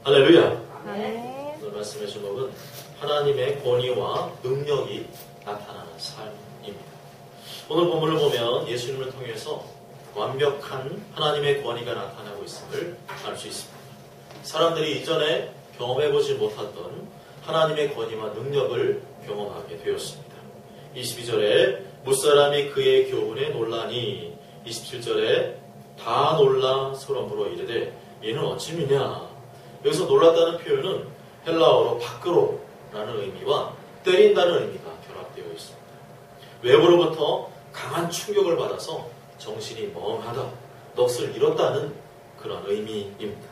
할렐루야. 네. 오늘 말씀의 제목은 하나님의 권위와 능력이 나타나는 삶입니다. 오늘 본문을 보면 예수님을 통해서 완벽한 하나님의 권위가 나타나고 있음을 알 수 있습니다. 사람들이 이전에 경험해보지 못했던 하나님의 권위와 능력을 경험하게 되었습니다. 22절에 무사람이 그의 교훈에 놀라니 27절에 다 놀라 서러므로 이르되 얘는 어찌미냐. 여기서 놀랐다는 표현은 헬라어로 밖으로라는 의미와 때린다는 의미가 결합되어 있습니다. 외부로부터 강한 충격을 받아서 정신이 멍하다, 넋을 잃었다는 그런 의미입니다.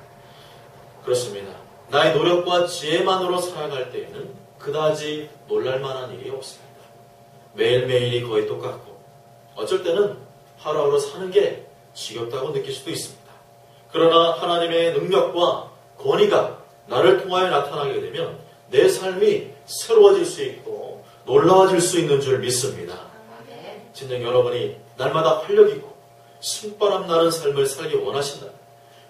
그렇습니다. 나의 노력과 지혜만으로 살아갈 때에는 그다지 놀랄만한 일이 없습니다. 매일매일이 거의 똑같고 어쩔 때는 하루하루 사는 게 지겹다고 느낄 수도 있습니다. 그러나 하나님의 능력과 권위가 나를 통하여 나타나게 되면 내 삶이 새로워질 수 있고 놀라워질 수 있는 줄 믿습니다. 진정 여러분이 날마다 활력있고 신바람 나는 삶을 살기 원하신다면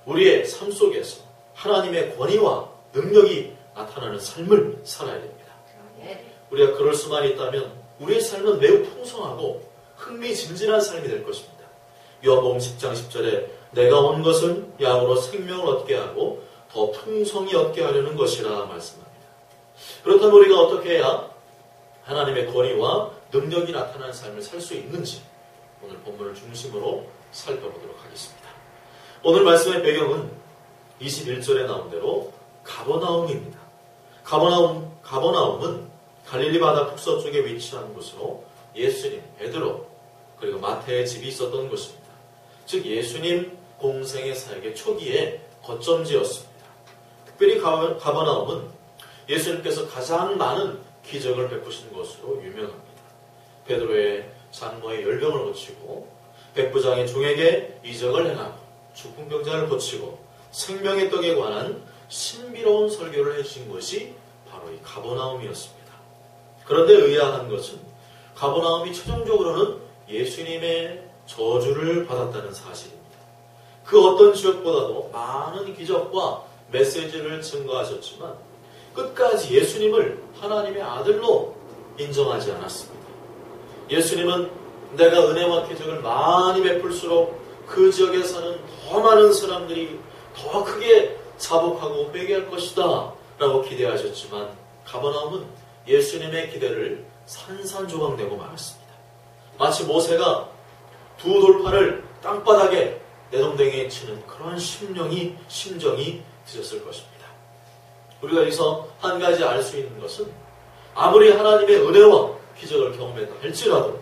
우리의 삶 속에서 하나님의 권위와 능력이 나타나는 삶을 살아야 됩니다. 우리가 그럴 수만 있다면 우리의 삶은 매우 풍성하고 흥미진진한 삶이 될 것입니다. 요한복음 10장 10절에 내가 온 것은 양으로 생명을 얻게 하고 더 풍성히 얻게 하려는 것이라 말씀합니다. 그렇다면 우리가 어떻게 해야 하나님의 권위와 능력이 나타나는 삶을 살 수 있는지 오늘 본문을 중심으로 살펴보도록 하겠습니다. 오늘 말씀의 배경은 21절에 나온 대로 가버나움입니다. 가버나움은 갈릴리 바다 북서쪽에 위치한 곳으로 예수님, 베드로, 그리고 마태의 집이 있었던 곳입니다. 즉 예수님 공생의 사역의 초기에 거점지였습니다. 특별히 가버나움은 예수님께서 가장 많은 기적을 베푸신 것으로 유명합니다. 베드로의 장모의 열병을 고치고 백부장의 종에게 이적을 행하고 죽풍병자를 고치고 생명의 떡에 관한 신비로운 설교를 해주신 것이 바로 이 가버나움이었습니다. 그런데 의아한 것은 가버나움이 최종적으로는 예수님의 저주를 받았다는 사실입니다. 그 어떤 지역보다도 많은 기적과 메시지를 증거하셨지만 끝까지 예수님을 하나님의 아들로 인정하지 않았습니다. 예수님은 내가 은혜와 기적을 많이 베풀수록 그 지역에 사는 더 많은 사람들이 더 크게 자복하고 회개할 것이다 라고 기대하셨지만 가버나움은 예수님의 기대를 산산조각내고 말았습니다. 마치 모세가 두 돌판을 땅바닥에 내동댕이에 치는 그런 심정이 드셨을 것입니다. 우리가 여기서 한 가지 알 수 있는 것은 아무리 하나님의 은혜와 기적을 경험했다 할지라도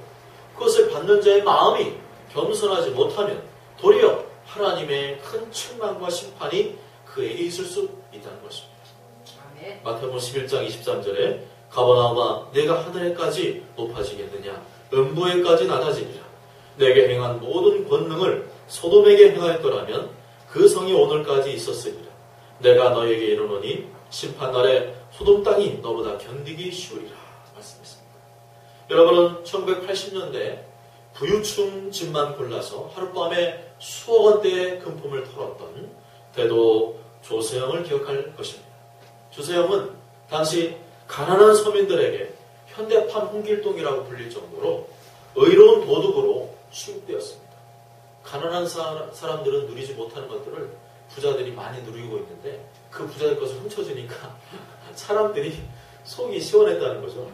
그것을 받는 자의 마음이 겸손하지 못하면 도리어 하나님의 큰 책망과 심판이 그에게 있을 수 있다는 것입니다. 마태복음 11장 23절에 가버나움아 내가 하늘에까지 높아지겠느냐 음부에까지 낮아지리라. 내게 행한 모든 권능을 소돔에게 행하였더라면 그 성이 오늘까지 있었으리라. 내가 너에게 이르노니 심판날에 소돔 땅이 너보다 견디기 쉬우리라 말씀했습니다. 여러분은 1980년대 부유층 집만 골라서 하룻밤에 수억 원대의 금품을 털었던 대도 조세영을 기억할 것입니다. 조세영은 당시 가난한 서민들에게 현대판 홍길동이라고 불릴 정도로 의로운 도둑으로 취급되었습니다. 가난한 사람들은 누리지 못하는 것들을 부자들이 많이 누리고 있는데 그 부자들 것을 훔쳐주니까 사람들이 속이 시원했다는 거죠.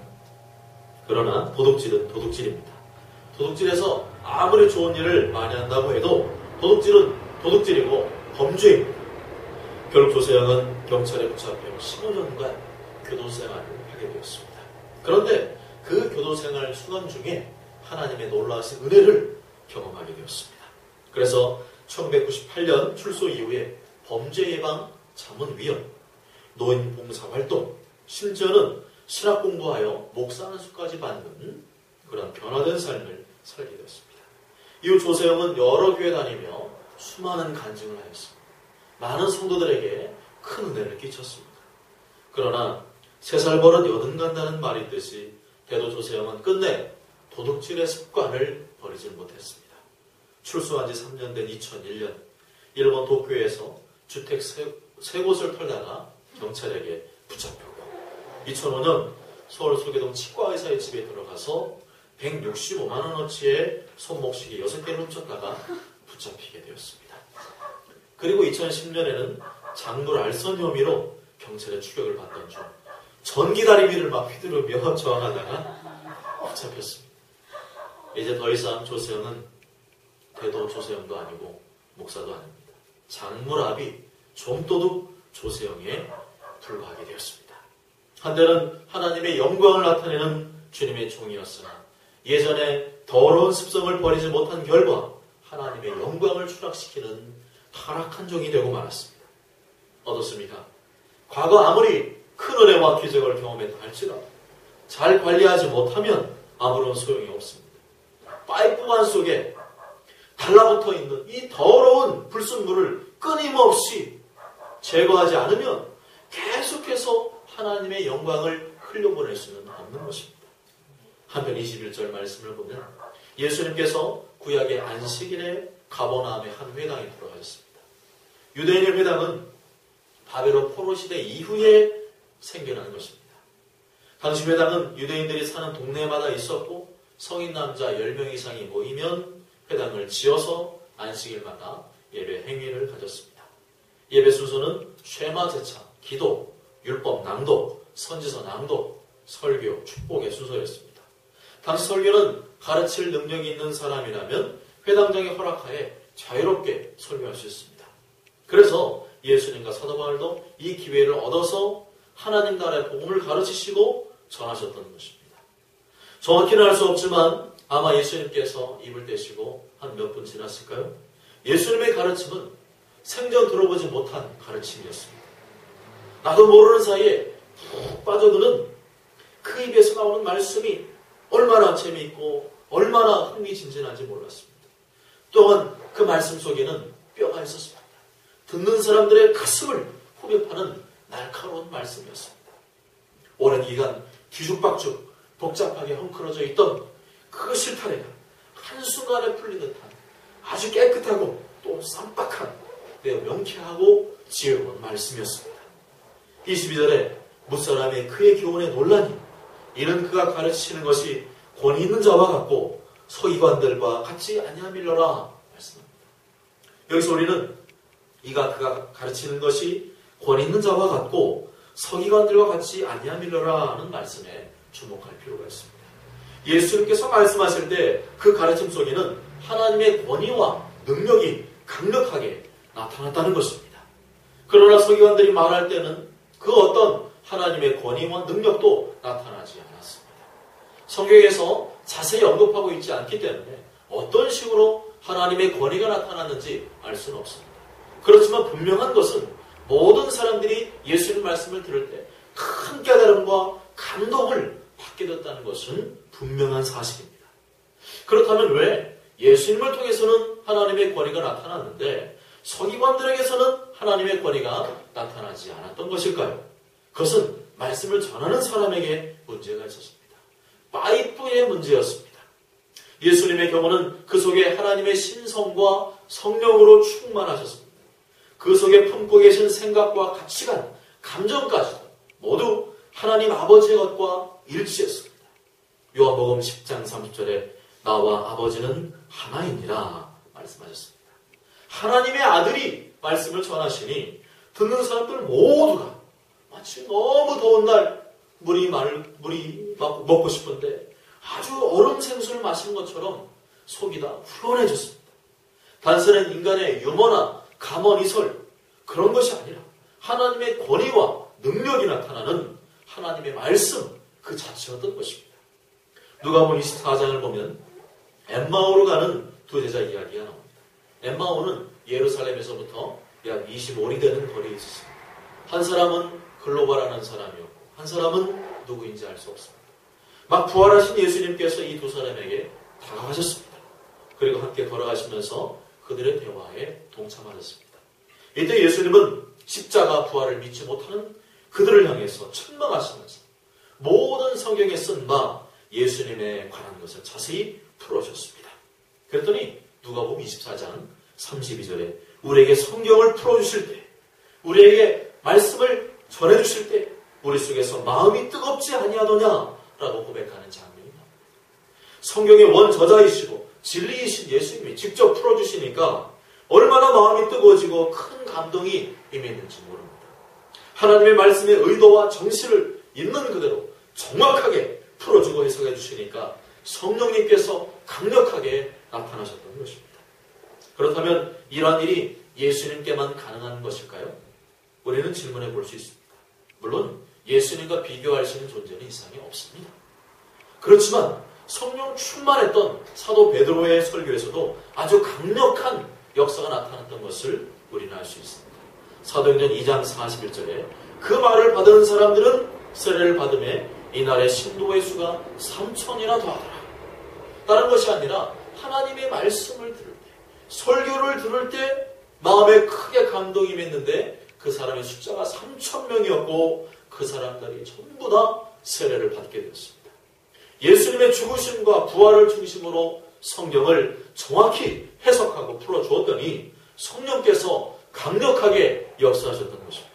그러나 도둑질은 도둑질입니다. 도둑질에서 아무리 좋은 일을 많이 한다고 해도 도둑질은 도둑질이고 범죄입니다. 결국 조세영은 경찰에 붙잡혀 15년간 교도생활을 하게 되었습니다. 그런데 그 교도생활 수간 중에 하나님의 놀라우신 은혜를 경험하게 되었습니다. 그래서 1998년 출소 이후에 범죄 예방 자문위원, 노인 봉사 활동, 심지어는 신학 공부하여 목사 안수까지 받는 그런 변화된 삶을 살게 되었습니다. 이후 조세영은 여러 교회 다니며 수많은 간증을 하였습니다. 많은 성도들에게 큰 은혜를 끼쳤습니다. 그러나 3살 버릇 여든 간다는 말이 있듯이 대도 조세영은 끝내 도둑질의 습관을 버리지 못했습니다. 출소한 지 3년 된 2001년 일본 도쿄에서 주택 세 곳을 털다가 경찰에게 붙잡혔고 2005년 서울 소계동 치과의사의 집에 들어가서 165만 원어치의 손목시계 6개를 훔쳤다가 붙잡히게 되었습니다. 그리고 2010년에는 작물 알선 혐의로 경찰의 추격을 받던 중 전기다리미를 막 휘두르며 저항하다가 붙잡혔습니다. 이제 더 이상 조세영은 대도 조세영도 아니고 목사도 아닙니다. 장물아비 좀도둑 조세영에 불과하게 되었습니다. 한때는 하나님의 영광을 나타내는 주님의 종이었으나 예전에 더러운 습성을 버리지 못한 결과 하나님의 영광을 추락시키는 타락한 종이 되고 말았습니다. 어떻습니까? 과거 아무리 큰 은혜와 기적을 경험했다 할지라도 잘 관리하지 못하면 아무런 소용이 없습니다. 파이프관 속에 달라붙어 있는 이 더러운 불순물을 끊임없이 제거하지 않으면 계속해서 하나님의 영광을 흘려보낼 수는 없는 것입니다. 한편 21절 말씀을 보면 예수님께서 구약의 안식일에 가버나움의 한 회당에 들어가셨습니다. 유대인의 회당은 바벨론 포로 시대 이후에 생겨난 것입니다. 당시 회당은 유대인들이 사는 동네마다 있었고 성인 남자 10명 이상이 모이면 회당을 지어서 안식일마다 예배 행위를 가졌습니다. 예배 순서는 쉐마 제차, 기도, 율법 낭독, 선지서 낭독, 설교, 축복의 순서였습니다. 당시 설교는 가르칠 능력이 있는 사람이라면 회당장의 허락하에 자유롭게 설교할 수 있습니다. 그래서 예수님과 사도 바울도 이 기회를 얻어서 하나님 나라의 복음을 가르치시고 전하셨던 것입니다. 정확히는 알 수 없지만 아마 예수님께서 입을 떼시고 한 몇 분 지났을까요? 예수님의 가르침은 생전 들어보지 못한 가르침이었습니다. 나도 모르는 사이에 푹 빠져드는 그 입에서 나오는 말씀이 얼마나 재미있고 얼마나 흥미진진한지 몰랐습니다. 또한 그 말씀 속에는 뼈가 있었습니다. 듣는 사람들의 가슴을 후벼 파는 날카로운 말씀이었습니다. 오랜 기간 뒤죽박죽 복잡하게 헝클어져 있던 그 실타래가 한순간에 풀린 듯한 아주 깨끗하고 또 쌈박한 매우 명쾌하고 지혜로운 말씀이었습니다. 22절에 무사람의 그의 교훈에 놀라니 이는 그가 가르치는 것이 권위 있는 자와 같고 서기관들과 같이 아니함일러라 말씀합니다. 여기서 우리는 그가 가르치는 것이 권위 있는 자와 같고 서기관들과 같이 아니함일러라 하는 말씀에 주목할 필요가 있습니다. 예수님께서 말씀하실 때 그 가르침 속에는 하나님의 권위와 능력이 강력하게 나타났다는 것입니다. 그러나 서기관들이 말할 때는 그 어떤 하나님의 권위와 능력도 나타나지 않았습니다. 성경에서 자세히 언급하고 있지 않기 때문에 어떤 식으로 하나님의 권위가 나타났는지 알 수는 없습니다. 그렇지만 분명한 것은 모든 사람들이 예수님 말씀을 들을 때 큰 깨달음과 감동을 받게 됐다는 것은 분명한 사실입니다. 그렇다면 왜 예수님을 통해서는 하나님의 권위가 나타났는데 서기관들에게서는 하나님의 권위가 나타나지 않았던 것일까요? 그것은 말씀을 전하는 사람에게 문제가 있었습니다. 파이프의 문제였습니다. 예수님의 경우는 그 속에 하나님의 신성과 성령으로 충만하셨습니다. 그 속에 품고 계신 생각과 가치관, 감정까지도 모두 하나님 아버지의 것과 일치했습니다. 요한복음 10장 30절에 나와 아버지는 하나이니라 말씀하셨습니다. 하나님의 아들이 말씀을 전하시니 듣는 사람들 모두가 마치 너무 더운 날 물이 먹고 싶은데 아주 얼음 생수를 마시는 것처럼 속이 다 후련해졌습니다. 단순한 인간의 유머나 감언이설 그런 것이 아니라 하나님의 권위와 능력이 나타나는 하나님의 말씀 그 자체였던 것입니다. 누가복음 24장을 보면 엠마오로 가는 두 제자 이야기가 나옵니다. 엠마오는 예루살렘에서부터 약 25리 되는 거리에 있었습니다. 한 사람은 글로바라는 사람이었고 한 사람은 누구인지 알 수 없습니다. 막 부활하신 예수님께서 이 두 사람에게 다가가셨습니다. 그리고 함께 걸어가시면서 그들의 대화에 동참하셨습니다. 이때 예수님은 십자가 부활을 믿지 못하는 그들을 향해서 책망하시면서 모든 성경에 쓴 바 예수님에 관한 것을 자세히 풀어주셨습니다. 그랬더니 누가복음 24장 32절에 우리에게 성경을 풀어주실 때 우리에게 말씀을 전해주실 때 우리 속에서 마음이 뜨겁지 아니하더냐라고 고백하는 장면입니다. 성경의 원저자이시고 진리이신 예수님이 직접 풀어주시니까 얼마나 마음이 뜨거워지고 큰 감동이 임했는지 모릅니다. 하나님의 말씀의 의도와 정신을 있는 그대로 정확하게 풀어주고 해석해 주시니까 성령님께서 강력하게 나타나셨던 것입니다. 그렇다면 이러한 일이 예수님께만 가능한 것일까요? 우리는 질문해 볼 수 있습니다. 물론 예수님과 비교할 수 있는 존재는 이 세상에 없습니다. 그렇지만 성령 충만했던 사도 베드로의 설교에서도 아주 강력한 역사가 나타났던 것을 우리는 알 수 있습니다. 사도행전 2장 41절에 그 말을 받은 사람들은 세례를 받음에 이날의 신도의 수가 3,000이나 더하더라. 다른 것이 아니라 하나님의 말씀을 들을 때, 설교를 들을 때 마음에 크게 감동이 임했는데 그 사람의 숫자가 3,000명이었고 그 사람들이 전부 다 세례를 받게 되었습니다. 예수님의 죽으심과 부활을 중심으로 성경을 정확히 해석하고 풀어주었더니 성령께서 강력하게 역사하셨던 것입니다.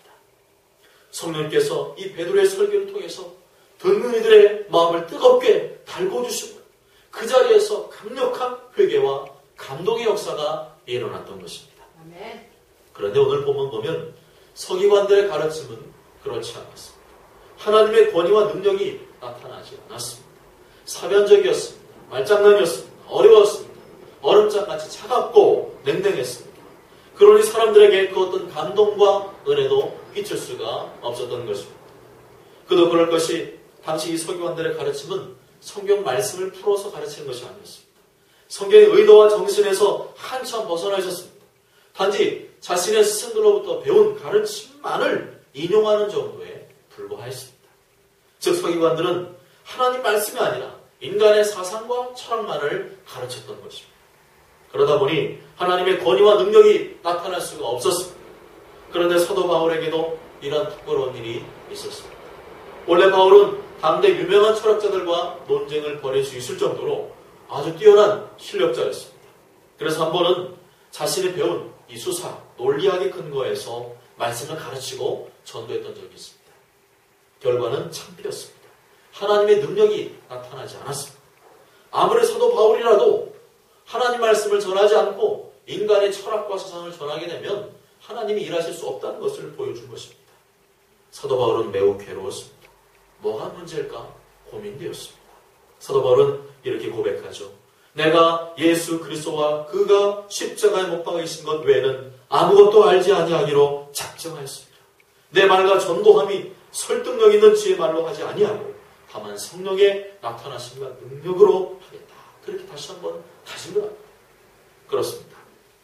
성령께서 이 베드로의 설교를 통해서 듣는 이들의 마음을 뜨겁게 달궈주시고 그 자리에서 강력한 회개와 감동의 역사가 일어났던 것입니다. 그런데 오늘 본문 보면 서기관들의 가르침은 그렇지 않았습니다. 하나님의 권위와 능력이 나타나지 않았습니다. 사변적이었습니다. 말장난이었습니다. 어려웠습니다. 얼음장같이 차갑고 냉랭했습니다. 그러니 사람들에게 그 어떤 감동과 은혜도 끼칠 수가 없었던 것입니다. 그도 그럴 것이 당시 이 서기관들의 가르침은 성경 말씀을 풀어서 가르치는 것이 아니었습니다. 성경의 의도와 정신에서 한참 벗어나 있었습니다. 단지 자신의 스승들로부터 배운 가르침만을 인용하는 정도에 불과했습니다. 즉 서기관들은 하나님 말씀이 아니라 인간의 사상과 철학만을 가르쳤던 것입니다. 그러다 보니 하나님의 권위와 능력이 나타날 수가 없었습니다. 그런데 사도 바울에게도 이런 부끄러운 일이 있었습니다. 원래 바울은 당대 유명한 철학자들과 논쟁을 벌일 수 있을 정도로 아주 뛰어난 실력자였습니다. 그래서 한 번은 자신이 배운 이 수사, 논리학의 근거에서 말씀을 가르치고 전도했던 적이 있습니다. 결과는 창피했습니다. 하나님의 능력이 나타나지 않았습니다. 아무리 사도 바울이라도 하나님 말씀을 전하지 않고 인간의 철학과 사상을 전하게 되면 하나님이 일하실 수 없다는 것을 보여준 것입니다. 사도 바울은 매우 괴로웠습니다. 뭐가 문제일까 고민되었습니다. 사도 바울은 이렇게 고백하죠. 내가 예수 그리스도와 그가 십자가에 못 박히신 것 외에는 아무것도 알지 아니하기로 작정하였습니다. 내 말과 전도함이 설득력 있는 지혜 말로 하지 아니하고 다만 성령의 나타나심과 능력으로 하겠다. 그렇게 다시 한번 다짐을 그렇습니다.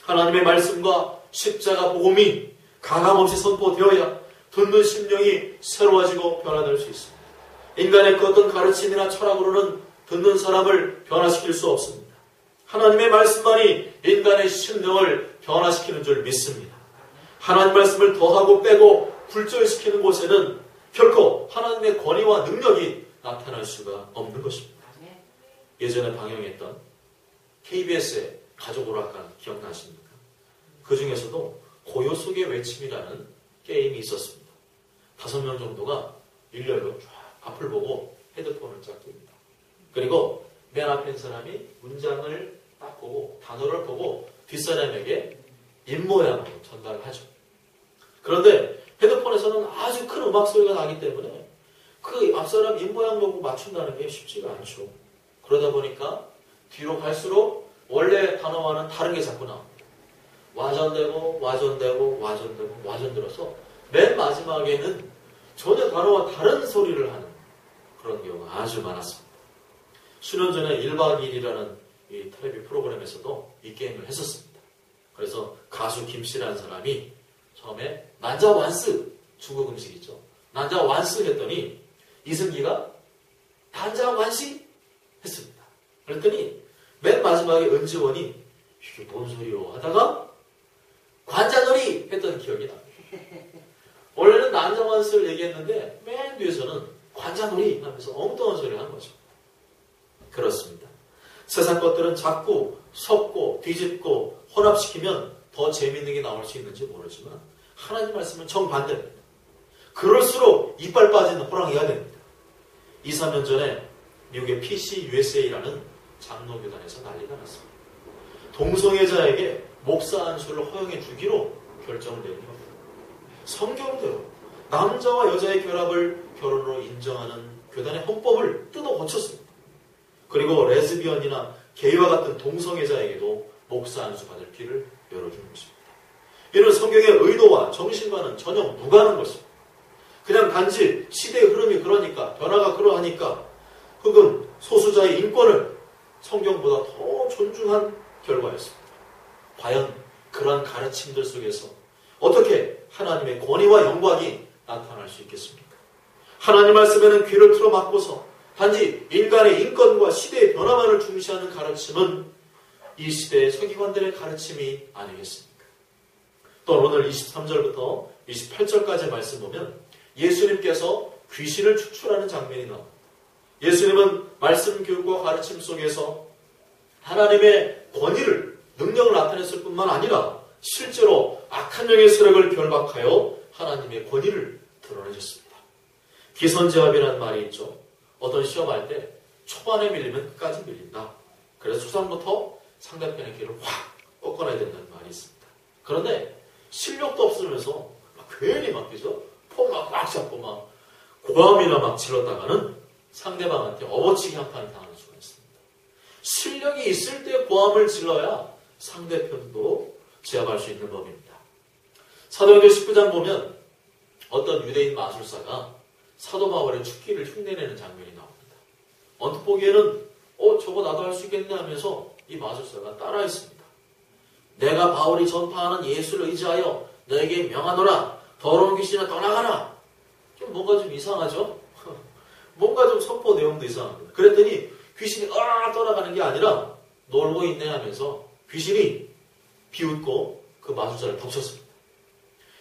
하나님의 말씀과 십자가 복음이 가감없이 선포되어야 듣는 심령이 새로워지고 변화될 수 있습니다. 인간의 그 어떤 가르침이나 철학으로는 듣는 사람을 변화시킬 수 없습니다. 하나님의 말씀만이 인간의 심령을 변화시키는 줄 믿습니다. 하나님 말씀을 더하고 빼고 굴절시키는 곳에는 결코 하나님의 권위와 능력이 나타날 수가 없는 것입니다. 예전에 방영했던 KBS의 가족오락관 기억나십니까? 그 중에서도 고요 속의 외침이라는 게임이 있었습니다. 5명 정도가 일렬로 쫙 앞을 보고 헤드폰을 쫙 낍니다. 그리고 맨 앞에 있는 사람이 문장을 딱 보고 단어를 보고 뒷사람에게 입모양으로 전달을 하죠. 그런데 헤드폰에서는 아주 큰 음악 소리가 나기 때문에 그 앞사람 입모양 보고 맞춘다는 게 쉽지가 않죠. 그러다 보니까 뒤로 갈수록 원래 단어와는 다른 게 자꾸 나옵니다. 와전되고 와전되고 와전되고 와전들어서 맨 마지막에는 전혀 단어와 다른 소리를 하는 그런 경우가 아주 많았습니다. 수년 전에 1박 2일이라는 이 텔레비 프로그램에서도 이 게임을 했었습니다. 그래서 가수 김씨라는 사람이 처음에 난자 완스 중국 음식 있죠. 난자 완스 했더니 이승기가 난자 완시 했습니다. 그랬더니 맨 마지막에 은지원이 이게 뭔 소리요 하다가 관자놀이 했던 기억이 납니다. 원래는 난자 완스를 얘기했는데 맨 뒤에서는 관자놀이 하면서 엉뚱한 소리를 한 거죠. 그렇습니다. 세상 것들은 자꾸 섞고 뒤집고 혼합시키면 더 재미있는 게 나올 수 있는지 모르지만 하나님 말씀은 정반대입니다. 그럴수록 이빨 빠진 호랑이가 됩니다. 2, 3년 전에 미국의 PCUSA라는 장로교단에서 난리가 났습니다. 동성애자에게 목사 안수를 허용해 주기로 결정을 내린 겁니다. 성경대로 남자와 여자의 결합을 결혼으로 인정하는 교단의 헌법을 뜯어 고쳤습니다. 그리고 레즈비언이나 게이와 같은 동성애자에게도 목사 안수 받을 길을 열어주는 것입니다. 이는 성경의 의도와 정신과는 전혀 무관한 것입니다. 그냥 단지 시대의 흐름이 그러니까, 변화가 그러하니까, 혹은 소수자의 인권을 성경보다 더 존중한 결과였습니다. 과연 그러한 가르침들 속에서 어떻게 하나님의 권위와 영광이 나타날 수 있겠습니까? 하나님 말씀에는 귀를 틀어막고서 단지 인간의 인권과 시대의 변화만을 중시하는 가르침은 이 시대의 서기관들의 가르침이 아니겠습니까? 또 오늘 23절부터 28절까지의 말씀 보면 예수님께서 귀신을 추출하는 장면이 나옵니다. 예수님은 말씀 교육과 가르침 속에서 하나님의 권위를, 능력을 나타냈을 뿐만 아니라 실제로 악한 영의 세력을 결박하여 하나님의 권위를 드러내셨습니다. 기선제압이라는 말이 있죠. 어떤 시험할 때 초반에 밀리면 끝까지 밀린다. 그래서 초반부터 상대편의 길을 확 꺾어놔야 된다는 말이 있습니다. 그런데 실력도 없으면서 괜히 막 그죠? 폼 막 잡고 막 고함이나 막 질렀다가는 상대방한테 업어치기 한 판을 당하는 수가 있습니다. 실력이 있을 때 고함을 질러야 상대편도 제압할 수 있는 법입니다. 사도행전 19장 보면 어떤 유대인 마술사가 사도 바울의 축기를 흉내내는 장면이 나옵니다. 언뜻 보기에는 저거 나도 할 수 있겠네 하면서 이 마술사가 따라했습니다. 내가 바울이 전파하는 예수를 의지하여 너에게 명하노라. 더러운 귀신아 떠나가라. 좀 뭔가 좀 이상하죠? 뭔가 좀 선포 내용도 이상합니다. 그랬더니 귀신이 떠나가는 게 아니라 놀고 있네 하면서 귀신이 비웃고 그 마술사를 덮쳤습니다.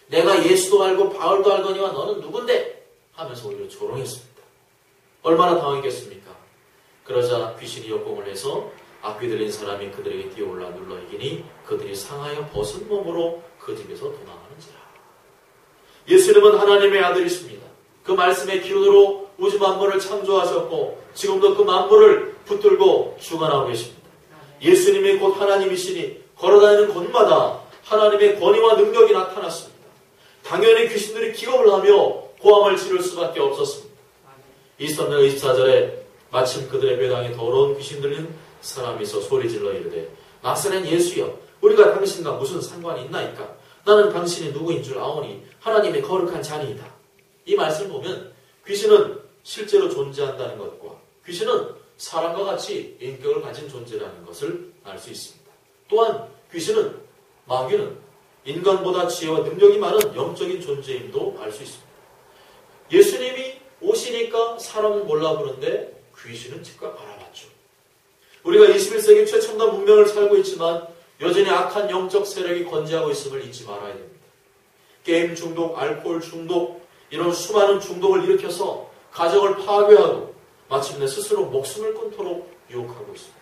내가 예수도 알고 바울도 알거니와 너는 누군데? 하면서 오히려 조롱했습니다. 얼마나 당황했겠습니까? 그러자 귀신이 역공을 해서 악귀 들린 사람이 그들에게 뛰어올라 눌러 이기니 그들이 상하여 벗은 몸으로 그 집에서 도망하는지라. 예수님은 하나님의 아들이십니다. 그 말씀의 기운으로 우주 만물을 창조하셨고 지금도 그 만물을 붙들고 주관하고 계십니다. 예수님이 곧 하나님이시니 걸어다니는 곳마다 하나님의 권위와 능력이 나타났습니다. 당연히 귀신들이 기겁을 하며 고함을 지를 수밖에 없었습니다. 23절 24절에 마침 그들의 배당에 더러운 귀신 들린 사람이 있어 소리질러 이르되 나사렛 예수여 우리가 당신과 무슨 상관이 있나이까? 나는 당신이 누구인 줄 아오니 하나님의 거룩한 자니이다. 이 말씀을 보면 귀신은 실제로 존재한다는 것과 귀신은 사람과 같이 인격을 가진 존재라는 것을 알 수 있습니다. 또한 귀신은, 마귀는 인간보다 지혜와 능력이 많은 영적인 존재임도 알 수 있습니다. 예수님이 오시니까 사람은 몰라 부르는데 귀신은 즉각 알아봤죠. 우리가 21세기 최첨단 문명을 살고 있지만 여전히 악한 영적 세력이 건재하고 있음을 잊지 말아야 됩니다. 게임 중독, 알코올 중독, 이런 수많은 중독을 일으켜서 가정을 파괴하고 마침내 스스로 목숨을 끊도록 유혹하고 있습니다.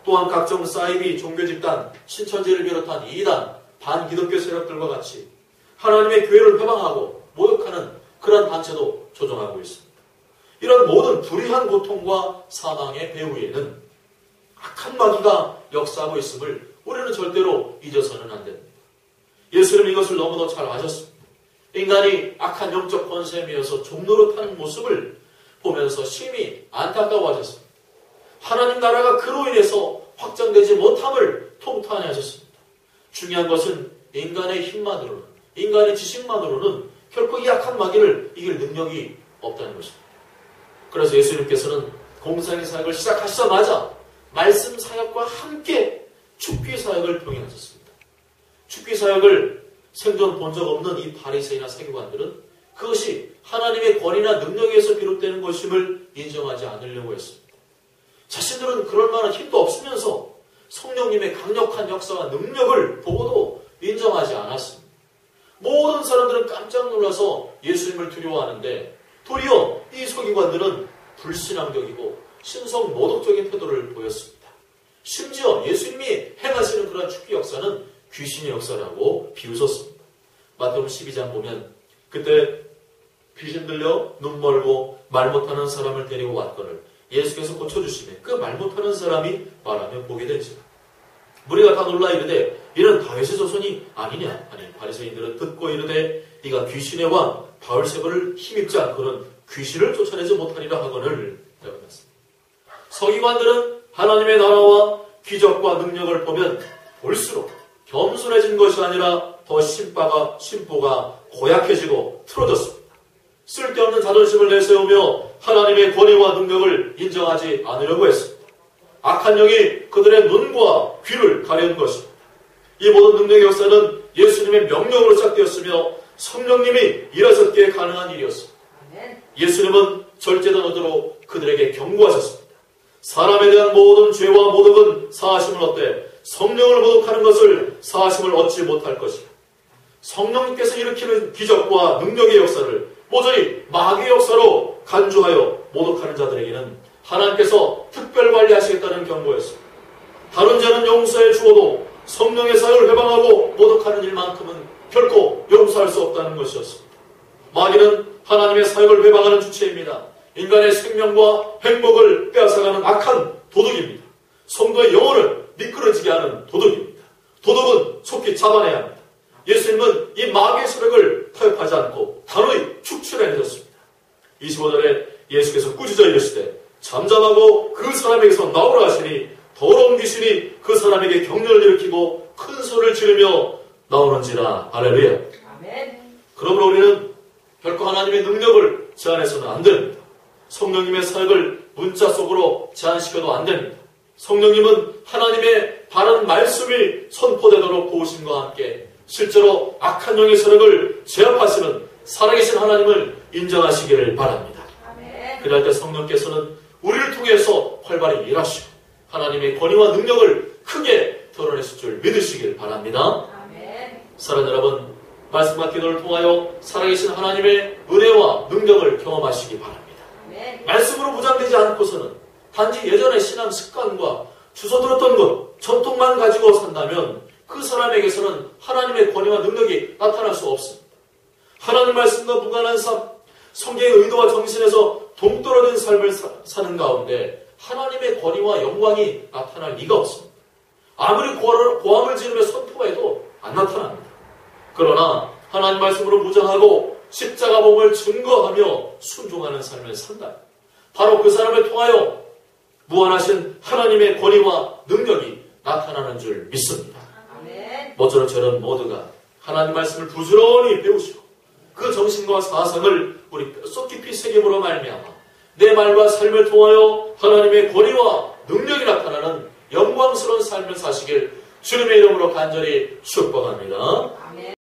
또한 각종 사이비, 종교집단, 신천지를 비롯한 이단, 반기독교 세력들과 같이 하나님의 교회를 회방하고 모욕하는 그런 단체도 조종하고 있습니다. 이런 모든 불의한 고통과 사망의 배후에는 악한 마귀가 역사하고 있음을 우리는 절대로 잊어서는 안 됩니다. 예수님은 이것을 너무도 잘 아셨습니다. 인간이 악한 영적 권세에 매여서 종노릇하는 모습을 보면서 심히 안타까워하셨습니다. 하나님 나라가 그로 인해서 확장되지 못함을 통탄해하셨습니다. 중요한 것은 인간의 힘만으로는, 인간의 지식만으로는 결코 이 악한 마귀를 이길 능력이 없다는 것입니다. 그래서 예수님께서는 공생의 사역을 시작하시자마자 말씀 사역과 함께 축기 사역을 병행하셨습니다. 축기 사역을 생전 본 적 없는 이 바리새이나 세교관들은 그것이 하나님의 권위나 능력에서 비롯되는 것임을 인정하지 않으려고 했습니다. 자신들은 그럴 만한 힘도 없으면서 성령님의 강력한 역사와 능력을 보고도 인정하지 않았습니다. 모든 사람들은 깜짝 놀라서 예수님을 두려워하는데 도리어 이 서기관들은 불신앙적이고 신성 모독적인 태도를 보였습니다. 심지어 예수님이 행하시는 그런 축기 역사는 귀신의 역사라고 비웃었습니다. 마태복음 12장 보면 그때 귀신 들려 눈 멀고 말 못하는 사람을 데리고 왔거늘 예수께서 고쳐주시매 그 말 못하는 사람이 말하며 보게 되지라. 무리가 다 놀라 이르되 이는 다윗의 자손이 아니냐 하니 바리새인들은 듣고 이르되 네가 귀신의 왕 바울세바를 힘입지 않고는 귀신을 쫓아내지 못하리라 하거늘 라고 했습니다. 서기관들은 하나님의 나라와 기적과 능력을 보면 볼수록 겸손해진 것이 아니라 더 심보가 고약해지고 틀어졌습니다. 쓸데없는 자존심을 내세우며 하나님의 권위와 능력을 인정하지 않으려고 했습니다. 악한 영이 그들의 눈과 귀를 가려운 것입니다. 이 모든 능력의 역사는 예수님의 명령으로 시작되었으며 성령님이 일하셨기에 가능한 일이었습니다. 예수님은 절제단으로 그들에게 경고하셨습니다. 사람에 대한 모든 죄와 모독은 사하심을 얻되 성령을 모독하는 것을 사하심을 얻지 못할 것이다. 성령님께서 일으키는 기적과 능력의 역사를 모조리 마귀의 역사로 간주하여 모독하는 자들에게는 하나님께서 특별 관리하시겠다는 경고였습니다. 다른 자는 용서해 주어도 성령의 사역을 회방하고 모독하는 일만큼은 결코 용서할 수 없다는 것이었습니다. 마귀는 하나님의 사역을 회방하는 주체입니다. 인간의 생명과 행복을 빼앗아가는 악한 도둑입니다. 성도의 영혼을 미끄러지게 하는 도둑입니다. 도둑은 속히 잡아내야 합니다. 예수님은 이 마귀의 세력을 타협하지 않고 단호히 축출해내셨습니다. 25절에 예수께서 꾸짖어 이르시되 잠잠하고 그 사람에게서 나오라 하시니 더러운 귀신이 그 사람에게 격려를 일으키고 큰 소리를 지르며 나오는지라. 할렐루야. 아멘. 그러므로 우리는 결코 하나님의 능력을 제한해서는 안 됩니다. 성령님의 사역을 문자 속으로 제한시켜도 안 됩니다. 성령님은 하나님의 바른 말씀이 선포되도록 도우심과 함께 실제로 악한 영의 세력을 제압하시는 살아계신 하나님을 인정하시기를 바랍니다. 아멘. 그럴 때 성령께서는 우리를 통해서 활발히 일하시고 하나님의 권위와 능력을 크게 드러내실 줄 믿으시길 바랍니다. 아멘. 사랑하는 여러분, 말씀과 기도를 통하여 살아계신 하나님의 은혜와 능력을 경험하시기 바랍니다. 아멘. 말씀으로 무장되지 않고서는 단지 예전의 신앙 습관과 주워 들었던 것, 전통만 가지고 산다면 그 사람에게서는 하나님의 권위와 능력이 나타날 수 없습니다. 하나님 말씀과 무관한 삶, 성경의 의도와 정신에서 동떨어진 삶을 사는 가운데 하나님의 권위와 영광이 나타날 리가 없습니다. 아무리 고함을 지르며 선포해도 안 나타납니다. 그러나 하나님 말씀으로 무장하고 십자가 몸을 증거하며 순종하는 삶을 산다. 바로 그 사람을 통하여 무한하신 하나님의 권위와 능력이 나타나는 줄 믿습니다. 아멘. 모쪼록 저런 모두가 하나님 말씀을 부지런히 배우시고 그 정신과 사상을 우리 뼈속 깊이 새김으로 말미암아 내 말과 삶을 통하여 하나님의 권위와 능력이 나타나는 영광스러운 삶을 사시길 주님의 이름으로 간절히 축복합니다. 아멘.